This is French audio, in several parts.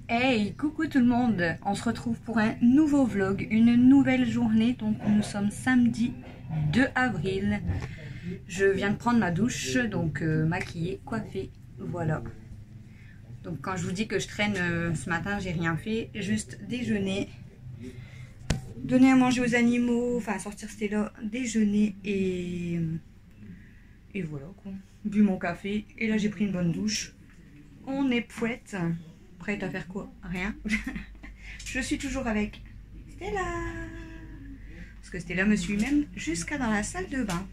Hey, coucou tout le monde. On se retrouve pour un nouveau vlog, une nouvelle journée. Donc nous sommes samedi 2 avril. Je viens de prendre ma douche, donc maquillée, coiffée, voilà. Donc quand je vous dis que je traîne ce matin, j'ai rien fait, juste déjeuner, donner à manger aux animaux, enfin sortir Stella, déjeuner et voilà quoi. Bu mon café et là j'ai pris une bonne douche. On est prête. Prête à faire quoi? Rien. Je suis toujours avec Stella. Parce que Stella me suit même jusqu'à dans la salle de bain.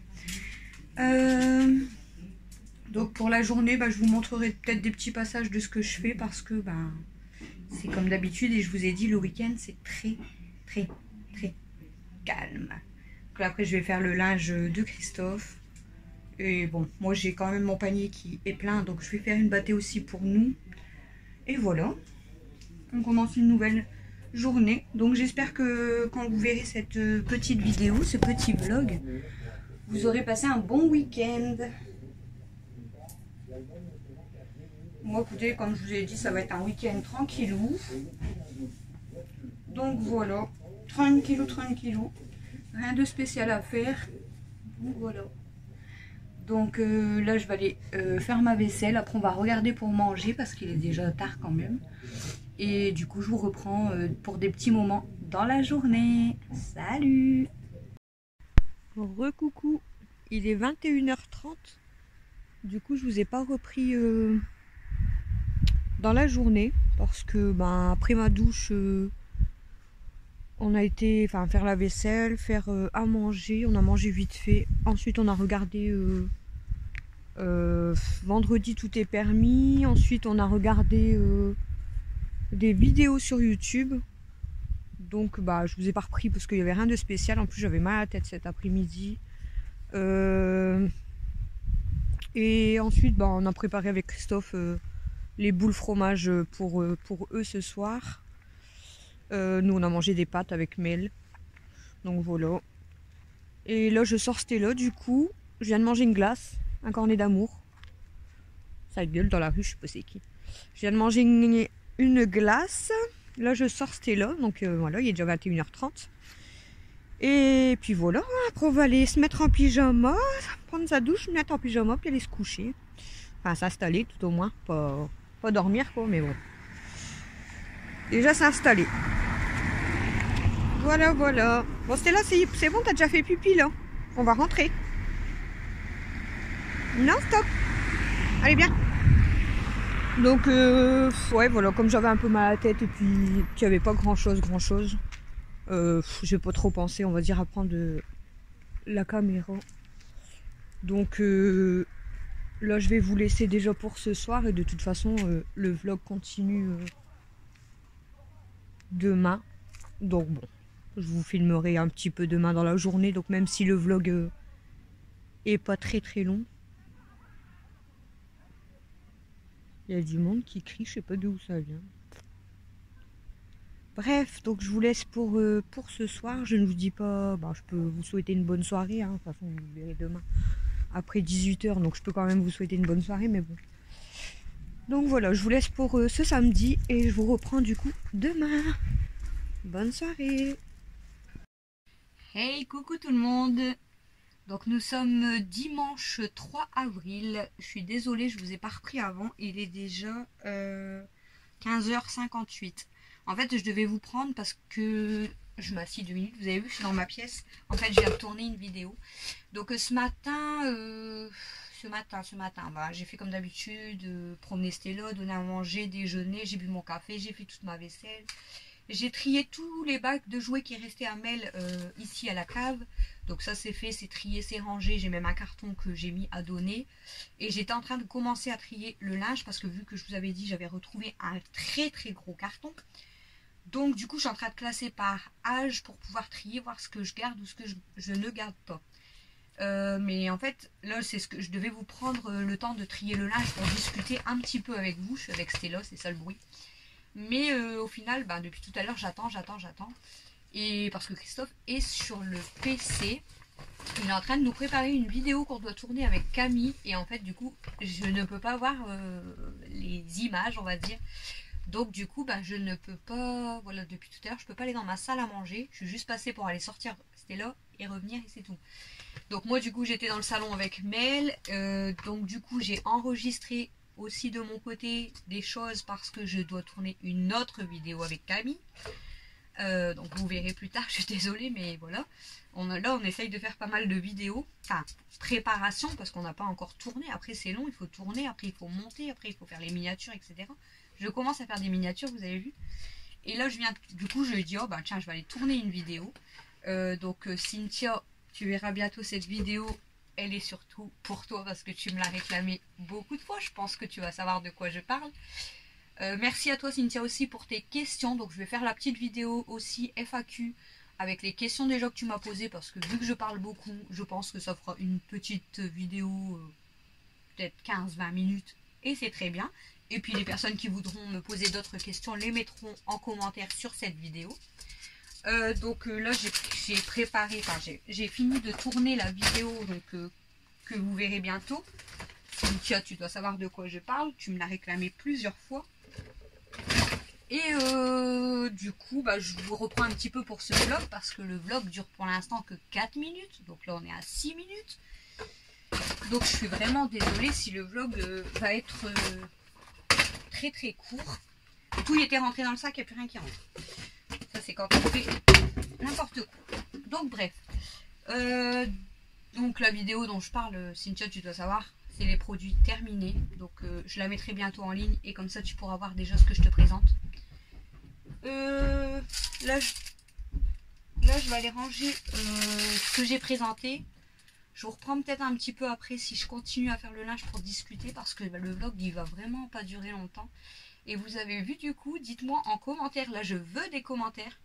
Donc pour la journée, je vous montrerai peut-être des petits passages de ce que je fais parce que c'est comme d'habitude et je vous ai dit le week-end c'est très calme. Donc là, après je vais faire le linge de Christophe. Et bon, moi j'ai quand même mon panier qui est plein donc je vais faire une bâtée aussi pour nous. Et voilà, on commence une nouvelle journée. Donc j'espère que quand vous verrez cette petite vidéo, ce petit vlog, vous aurez passé un bon week-end. Moi écoutez, comme je vous ai dit, ça va être un week-end tranquillou. Donc voilà, tranquillou. Rien de spécial à faire. Donc voilà. Donc là je vais aller faire ma vaisselle, après on va regarder pour manger parce qu'il est déjà tard quand même. Et du coup je vous reprends pour des petits moments dans la journée. Salut! Recoucou, il est 21h30. Du coup je vous ai pas repris dans la journée parce que après ma douche on a été faire la vaisselle, faire à manger, on a mangé vite fait. Ensuite on a regardé vendredi tout est permis. Ensuite on a regardé des vidéos sur YouTube. Donc je vous ai pas repris parce qu'il n'y avait rien de spécial. En plus j'avais mal à la tête cet après-midi. Et ensuite on a préparé avec Christophe les boules fromage pour eux ce soir. Nous on a mangé des pâtes avec Mel. Donc voilà. Et là je sors Stella du coup. Je viens de manger une glace, un cornet d'amour. Ça gueule dans la rue, je sais pas c'est qui. Je viens de manger une glace. Là je sors Stella. Donc voilà, il est déjà 21h30. Et puis voilà, après on va aller se mettre en pyjama, prendre sa douche, se mettre en pyjama, puis aller se coucher. Enfin s'installer tout au moins. Pas dormir quoi, mais bon. Déjà s'installer. Voilà. Bon Stella, c'est bon, t'as déjà fait pipi là. On va rentrer. Non, stop. Allez, bien. Donc, ouais, voilà, comme j'avais un peu mal à la tête et puis qu'il n'y avait pas grand chose, j'ai pas trop pensé, on va dire, à prendre la caméra. Donc, là, je vais vous laisser déjà pour ce soir et de toute façon, le vlog continue demain. Donc, bon, je vous filmerai un petit peu demain dans la journée. Donc, même si le vlog est pas très long. Il y a du monde qui crie, je sais pas d'où ça vient. Bref, donc je vous laisse pour ce soir. Je ne vous dis pas, je peux vous souhaiter une bonne soirée. De toute façon, vous verrez demain après 18h. Donc je peux quand même vous souhaiter une bonne soirée, mais bon. Donc voilà, je vous laisse pour ce samedi et je vous reprends du coup demain. Bonne soirée. Hey, coucou tout le monde. Donc nous sommes dimanche 3 avril. Je suis désolée, je vous ai pas repris avant. Il est déjà 15h58. En fait, je devais vous prendre parce que je m'assis 2 minutes. Vous avez vu, je suis dans ma pièce. En fait, je viens de tourner une vidéo. Donc ce matin, j'ai fait comme d'habitude, promener Stella, donner à manger, déjeuner. J'ai bu mon café, j'ai fait toute ma vaisselle. J'ai trié tous les bacs de jouets qui restaient à Mel ici à la cave. Donc ça c'est fait, c'est trié, c'est rangé. J'ai même un carton que j'ai mis à donner. Et j'étais en train de commencer à trier le linge parce que vu que je vous avais dit, j'avais retrouvé un très gros carton. Donc du coup je suis en train de classer par âge pour pouvoir trier, voir ce que je garde ou ce que je ne garde pas. Mais en fait là c'est ce que je devais vous prendre le temps de trier le linge pour discuter un petit peu avec vous. Je suis avec Stella, c'est ça le bruit. Mais au final, depuis tout à l'heure, j'attends. Et parce que Christophe est sur le PC, il est en train de nous préparer une vidéo qu'on doit tourner avec Camille. Et en fait, du coup, je ne peux pas voir les images, on va dire. Donc du coup, bah, je ne peux pas, voilà, depuis tout à l'heure, je peux pas aller dans ma salle à manger. Je suis juste passée pour aller sortir, c'était là, et revenir, et c'est tout. Donc moi, du coup, j'étais dans le salon avec Mel. Donc du coup, j'ai enregistré aussi de mon côté des choses parce que je dois tourner une autre vidéo avec Camille. Donc vous verrez plus tard, je suis désolée, mais voilà. Là, on essaye de faire pas mal de vidéos. Enfin, préparation, parce qu'on n'a pas encore tourné. Après, c'est long, il faut tourner. Après, il faut monter. Après, il faut faire les miniatures, etc. Je commence à faire des miniatures, vous avez vu. Et là, du coup, je lui ai dit, oh, bah tiens, je vais aller tourner une vidéo. Donc, Cynthia, tu verras bientôt cette vidéo. Elle est surtout pour toi, parce que tu me l'as réclamé beaucoup de fois. Je pense que tu vas savoir de quoi je parle. Merci à toi, Cynthia, aussi pour tes questions. Donc, je vais faire la petite vidéo aussi FAQ avec les questions déjà que tu m'as posées, parce que vu que je parle beaucoup, je pense que ça fera une petite vidéo, peut-être 15-20 minutes, et c'est très bien. Et puis les personnes qui voudront me poser d'autres questions les mettront en commentaire sur cette vidéo. Donc là, j'ai préparé, enfin j'ai fini de tourner la vidéo donc, que vous verrez bientôt. Cynthia, tu dois savoir de quoi je parle, tu me l'as réclamé plusieurs fois. Et du coup, bah, je vous reprends un petit peu pour ce vlog, parce que le vlog dure pour l'instant que 4 minutes. Donc là, on est à 6 minutes. Donc je suis vraiment désolée si le vlog va être très très court. Tout était rentré dans le sac, il n'y a plus rien qui rentre. Ça, c'est quand on fait n'importe quoi. Donc bref. Donc la vidéo dont je parle, Cynthia, tu dois savoir, c'est les produits terminés. Donc je la mettrai bientôt en ligne, et comme ça tu pourras voir déjà ce que je te présente. Là, je vais aller ranger ce que j'ai présenté. Je vous reprends peut-être un petit peu après si je continue à faire le linge pour discuter, parce que le vlog il va vraiment pas durer longtemps. Et vous avez vu, du coup, dites-moi en commentaire, là je veux des commentaires.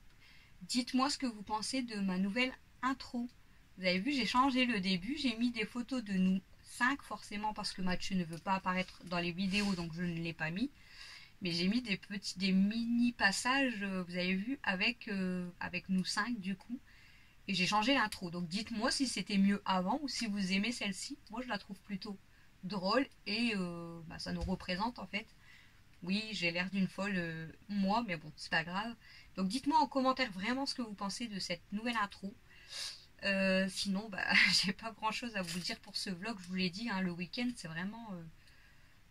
Dites-moi ce que vous pensez de ma nouvelle intro. Vous avez vu, j'ai changé le début, j'ai mis des photos de nous 5 forcément parce que Mathieu ne veut pas apparaître dans les vidéos, donc je ne l'ai pas mis. Mais j'ai mis des mini passages, vous avez vu, avec nous 5 du coup. Et j'ai changé l'intro. Donc dites-moi si c'était mieux avant ou si vous aimez celle-ci. Moi je la trouve plutôt drôle et bah, ça nous représente en fait. Oui, j'ai l'air d'une folle moi, mais bon, c'est pas grave. Donc dites-moi en commentaire vraiment ce que vous pensez de cette nouvelle intro. Sinon, bah, j'ai pas grand chose à vous dire pour ce vlog. Je vous l'ai dit, hein, le week-end c'est vraiment...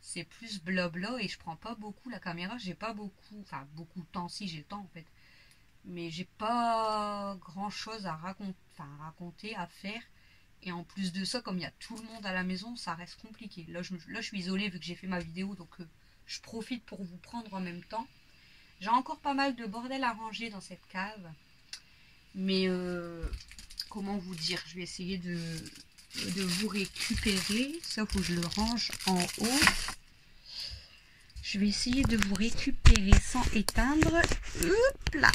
c'est plus blabla et je prends pas beaucoup la caméra. J'ai pas beaucoup... Enfin, beaucoup de temps, si j'ai le temps en fait. Mais j'ai pas grand chose à raconter, à faire. Et en plus de ça, comme il y a tout le monde à la maison, ça reste compliqué. Là, je suis isolée vu que j'ai fait ma vidéo, donc je profite pour vous prendre en même temps. J'ai encore pas mal de bordel à ranger dans cette cave. Mais comment vous dire, je vais essayer de vous récupérer. Ça, faut que je le range en haut. Je vais essayer de vous récupérer sans éteindre. Hop là.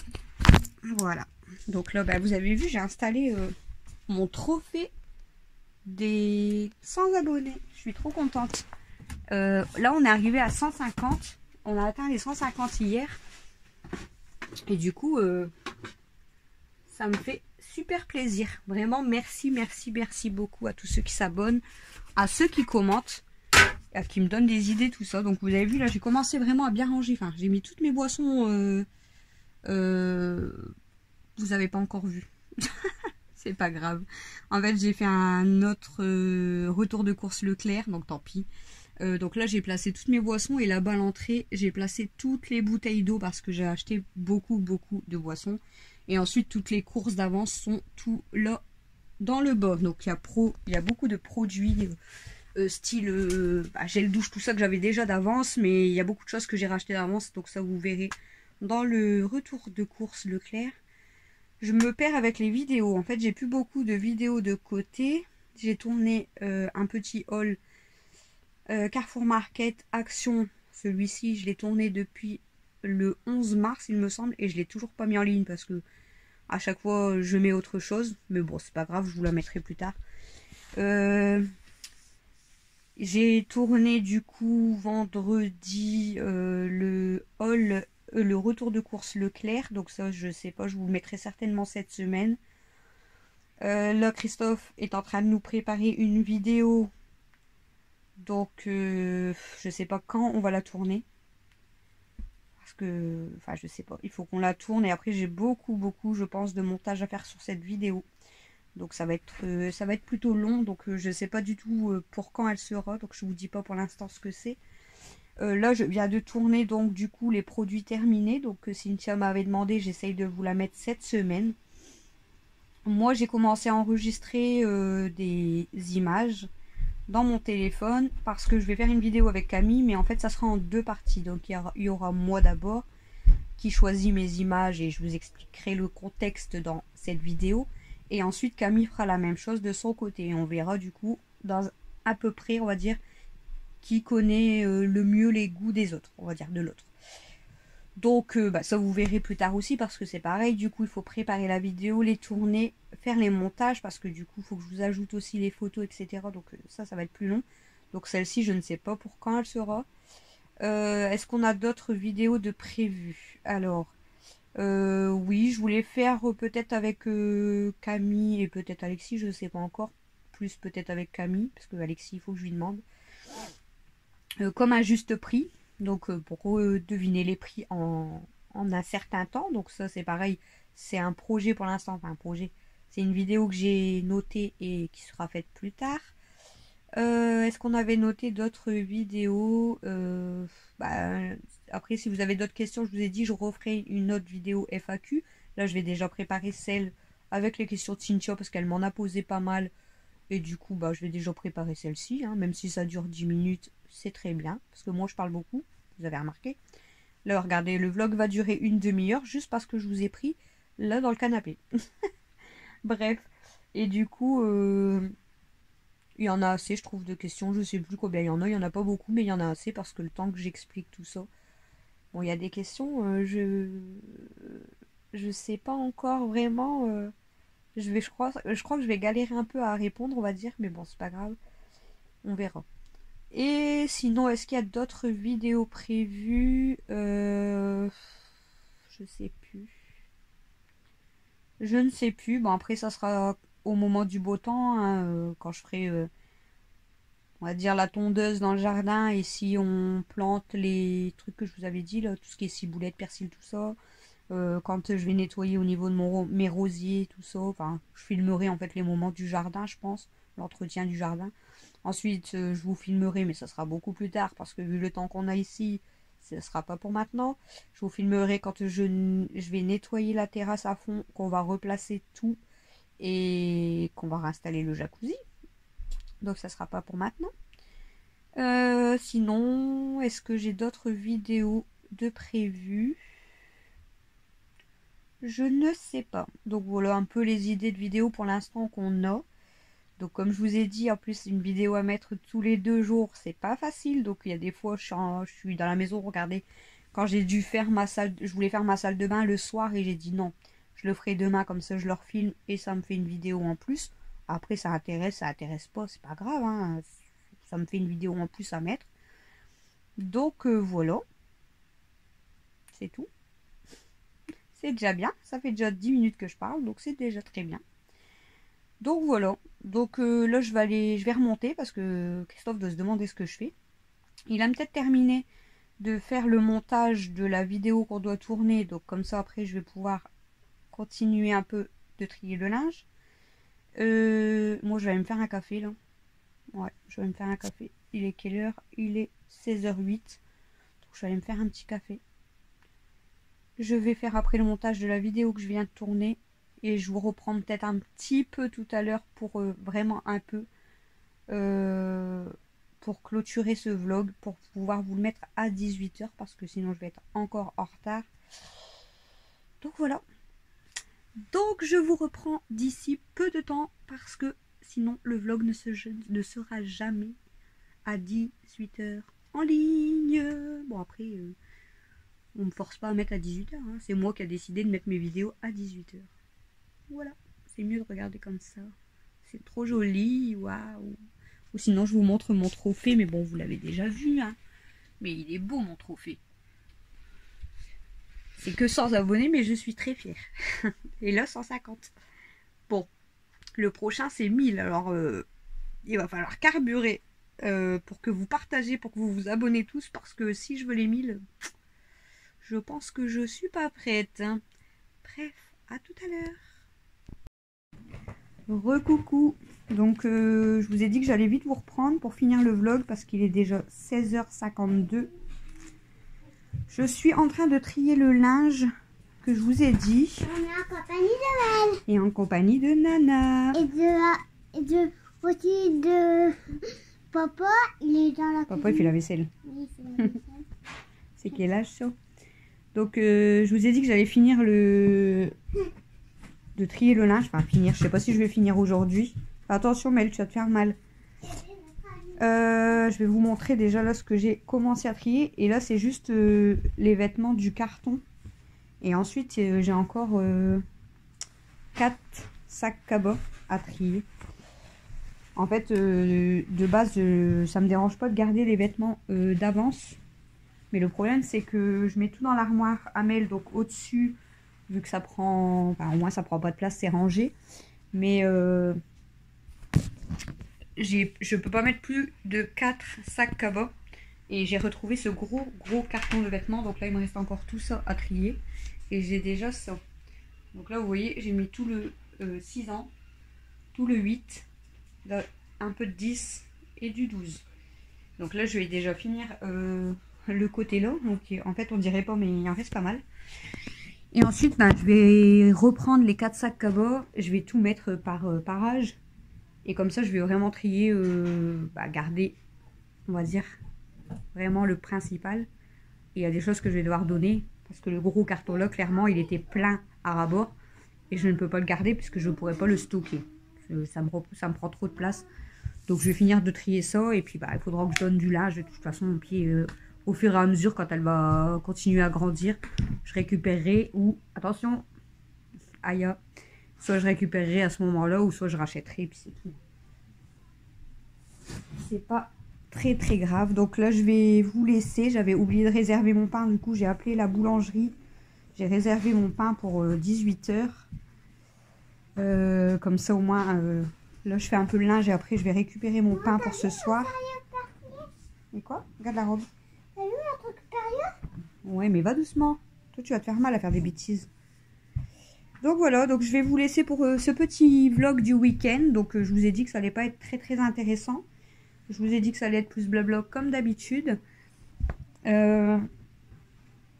Voilà. Donc là, bah, vous avez vu, j'ai installé mon trophée des 100 abonnés. Je suis trop contente. Là, on est arrivé à 150. On a atteint les 150 hier. Et du coup, ça me fait super plaisir. Vraiment, merci, merci, merci beaucoup à tous ceux qui s'abonnent, à ceux qui commentent, à qui me donnent des idées, tout ça. Donc, vous avez vu, là, j'ai commencé vraiment à bien ranger. Enfin, j'ai mis toutes mes boissons... vous n'avez pas encore vu. C'est pas grave. En fait, j'ai fait un autre retour de course Leclerc, donc tant pis. Donc là, j'ai placé toutes mes boissons et là-bas à l'entrée, j'ai placé toutes les bouteilles d'eau parce que j'ai acheté beaucoup de boissons. Et ensuite, toutes les courses d'avance sont tout là dans le bas. Donc il y a beaucoup de produits style gel douche, tout ça que j'avais déjà d'avance, mais il y a beaucoup de choses que j'ai racheté d'avance. Donc ça, vous verrez dans le retour de course Leclerc. Je me perds avec les vidéos. En fait, j'ai plus beaucoup de vidéos de côté. J'ai tourné un petit haul Carrefour Market Action. Celui-ci, je l'ai tourné depuis le 11 mars, il me semble. Et je l'ai toujours pas mis en ligne parce que à chaque fois, je mets autre chose. Mais bon, c'est pas grave, je vous la mettrai plus tard. J'ai tourné du coup vendredi le haul... le retour de course Leclerc, donc ça je sais pas, je vous le mettrai certainement cette semaine. Là Christophe est en train de nous préparer une vidéo, donc je sais pas quand on va la tourner. parce que, enfin je sais pas, il faut qu'on la tourne et après j'ai beaucoup je pense de montage à faire sur cette vidéo. Donc ça va être plutôt long, donc je sais pas du tout pour quand elle sera, donc je vous dis pas pour l'instant ce que c'est. Là je viens de tourner donc du coup les produits terminés, donc Cynthia m'avait demandé, j'essaye de vous la mettre cette semaine. Moi j'ai commencé à enregistrer des images dans mon téléphone parce que je vais faire une vidéo avec Camille, mais en fait ça sera en deux parties. Donc il y aura moi d'abord qui choisit mes images et je vous expliquerai le contexte dans cette vidéo. Et ensuite Camille fera la même chose de son côté. Et on verra du coup dans à peu près, on va dire, qui connaît le mieux les goûts des autres, on va dire de l'autre. Donc ça vous verrez plus tard aussi parce que c'est pareil, du coup il faut préparer la vidéo, les tourner, faire les montages parce que du coup il faut que je vous ajoute aussi les photos, etc. Donc ça va être plus long. Donc celle-ci je ne sais pas pour quand elle sera. Est-ce qu'on a d'autres vidéos de prévues? Alors oui, je voulais faire peut-être avec Camille et peut-être Alexis, je ne sais pas encore. Plus peut-être avec Camille, parce que Alexis il faut que je lui demande. Comme un juste prix. Donc pour deviner les prix en un certain temps. Donc ça c'est pareil, c'est un projet pour l'instant, enfin un projet. C'est une vidéo que j'ai notée et qui sera faite plus tard. Est-ce qu'on avait noté d'autres vidéos bah, après si vous avez d'autres questions, je vous ai dit je referai une autre vidéo FAQ. Là je vais déjà préparer celle avec les questions de Cynthia parce qu'elle m'en a posé pas mal. Et du coup, bah, je vais déjà préparer celle-ci, hein, même si ça dure 10 minutes, c'est très bien, parce que moi je parle beaucoup, vous avez remarqué. Là, regardez, le vlog va durer une demi-heure, juste parce que je vous ai pris là dans le canapé. Bref, et du coup, il y en a assez, je trouve, de questions, je sais plus combien il y en a pas beaucoup, mais il y en a assez, parce que le temps que j'explique tout ça. Bon, il y a des questions, je sais pas encore vraiment... je crois que je vais galérer un peu à répondre, on va dire, mais bon, c'est pas grave, on verra. Et sinon, est-ce qu'il y a d'autres vidéos prévues? Je sais plus. Je ne sais plus. Bon, après, ça sera au moment du beau temps, hein, quand je ferai, on va dire, la tondeuse dans le jardin. Et si on plante les trucs que je vous avais dit, là, tout ce qui est ciboulette, persil, tout ça. Quand je vais nettoyer au niveau de mes rosiers, tout ça. Enfin, je filmerai en fait les moments du jardin, je pense. L'entretien du jardin. Ensuite, je vous filmerai, mais ça sera beaucoup plus tard parce que vu le temps qu'on a ici, ce ne sera pas pour maintenant. Je vous filmerai quand je vais nettoyer la terrasse à fond, qu'on va replacer tout et qu'on va réinstaller le jacuzzi. Donc ça ne sera pas pour maintenant. Sinon, est-ce que j'ai d'autres vidéos de prévues? Je ne sais pas. Donc voilà un peu les idées de vidéos pour l'instant qu'on a. Donc comme je vous ai dit, en plus une vidéo à mettre tous les 2 jours, c'est pas facile. Donc il y a des fois je suis dans la maison, regardez, quand j'ai dû faire ma salle, je voulais faire ma salle de bain le soir et j'ai dit non, je le ferai demain comme ça je leur filme et ça me fait une vidéo en plus. Après ça intéresse pas, c'est pas grave, hein. Ça me fait une vidéo en plus à mettre. Donc voilà, c'est tout. C'est déjà bien, ça fait déjà 10 minutes que je parle, donc c'est déjà très bien. Donc voilà, donc là je vais remonter parce que Christophe doit se demander ce que je fais. Il a peut-être terminé de faire le montage de la vidéo qu'on doit tourner, donc comme ça après je vais pouvoir continuer un peu de trier le linge. Moi je vais aller me faire un café là. Ouais, je vais aller me faire un café. Il est quelle heure? Il est 16h08. Donc je vais aller me faire un petit café. Je vais faire après le montage de la vidéo que je viens de tourner. Et je vous reprends peut-être un petit peu tout à l'heure pour vraiment un peu pour clôturer ce vlog, pour pouvoir vous le mettre à 18h parce que sinon je vais être encore en retard. Donc voilà. Donc je vous reprends d'ici peu de temps parce que sinon le vlog ne sera jamais à 18h en ligne. Bon après, on me force pas à mettre à 18h. Hein. C'est moi qui a décidé de mettre mes vidéos à 18h. Voilà, c'est mieux de regarder comme ça. C'est trop joli, waouh. Ou sinon je vous montre mon trophée, mais bon vous l'avez déjà vu. Hein. Mais il est beau mon trophée. C'est que 100 abonnés, mais je suis très fière. Et là 150. Bon, le prochain c'est 1000. Alors il va falloir carburer pour que vous partagez, pour que vous vous abonnez tous. Parce que si je veux les 1000, je pense que je suis pas prête. Bref, à tout à l'heure. Recoucou. Donc je vous ai dit que j'allais vite vous reprendre pour finir le vlog parce qu'il est déjà 16h52. Je suis en train de trier le linge que je vous ai dit. On est en compagnie de Mel. Et en compagnie de Nana. Aussi de Papa, il est dans la Papa il fait la vaisselle. Oui, il fait la vaisselle. C'est quel âge ça? Donc je vous ai dit que j'allais finir de trier le linge. Enfin finir, je sais pas si je vais finir aujourd'hui. Attention Mel, tu vas te faire mal. Je vais vous montrer déjà là ce que j'ai commencé à trier. Et là c'est juste les vêtements du carton. Et ensuite j'ai encore 4 sacs cabas à trier. En fait de base ça me dérange pas de garder les vêtements d'avance. Mais le problème c'est que je mets tout dans l'armoire à Mel, donc au-dessus, vu que ça prend, enfin au moins ça prend pas de place, c'est rangé. Mais je peux pas mettre plus de 4 sacs cabas. Et j'ai retrouvé ce gros carton de vêtements. Donc là il me reste encore tout ça à trier. Et j'ai déjà ça. Donc là vous voyez j'ai mis tout le 6 ans, tout le 8, là, un peu de 10 et du 12. Donc là je vais déjà finir le côté là. Donc en fait on dirait pas mais il en reste pas mal. Et ensuite je vais reprendre les 4 sacs cabas. Je vais tout mettre par âge. Et comme ça je vais vraiment trier, garder on va dire vraiment le principal. Et il y a des choses que je vais devoir donner. Parce que le gros carton là clairement il était plein à ras-bord. Et je ne peux pas le garder puisque je ne pourrais pas le stocker. Ça me prend trop de place. Donc je vais finir de trier ça. Et puis il faudra que je donne du linge de toute façon. Puis au fur et à mesure quand elle va continuer à grandir, je récupérerai ou attention, aïe, soit je récupérerai à ce moment là ou soit je rachèterai. Puis c'est tout. C'est pas très grave. Donc là je vais vous laisser. J'avais oublié de réserver mon pain. Du coup j'ai appelé la boulangerie. J'ai réservé mon pain pour 18 h. Comme ça au moins là je fais un peu le linge et après je vais récupérer mon pain pour ce soir. Et quoi? Regarde la robe. T'as vu un truc sérieux? Ouais mais va doucement. Toi tu vas te faire mal à faire des bêtises. Donc voilà, donc je vais vous laisser pour ce petit vlog du week-end. Donc je vous ai dit que ça allait pas être très intéressant. Je vous ai dit que ça allait être plus blabla comme d'habitude.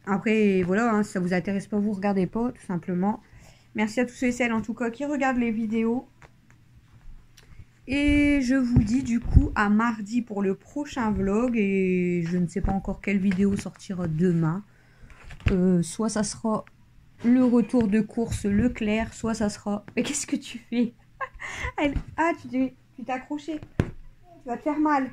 Après voilà, hein, si ça vous intéresse pas, vous regardez pas tout simplement. Merci à tous ceux et celles en tout cas qui regardent les vidéos. Et je vous dis du coup à mardi pour le prochain vlog. Et je ne sais pas encore quelle vidéo sortira demain. Soit ça sera le retour de course Leclerc, soit ça sera... Mais qu'est-ce que tu fais? Ah, tu t'es accroché. Tu vas te faire mal.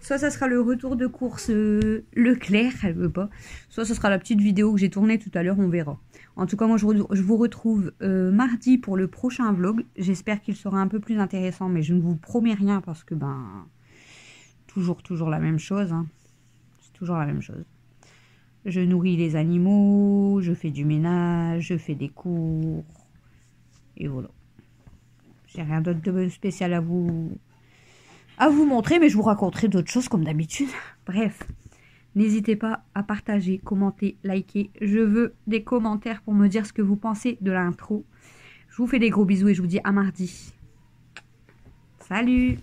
Soit ça sera le retour de course Leclerc, elle veut pas. Soit ça sera la petite vidéo que j'ai tournée tout à l'heure, on verra. En tout cas, moi je vous retrouve mardi pour le prochain vlog. J'espère qu'il sera un peu plus intéressant, mais je ne vous promets rien parce que toujours la même chose. Hein. C'est toujours la même chose. Je nourris les animaux, je fais du ménage, je fais des cours. Et voilà. J'ai rien d'autre de spécial à vous montrer, mais je vous raconterai d'autres choses comme d'habitude. Bref, n'hésitez pas à partager, commenter, liker. Je veux des commentaires pour me dire ce que vous pensez de l'intro. Je vous fais des gros bisous et je vous dis à mardi. Salut!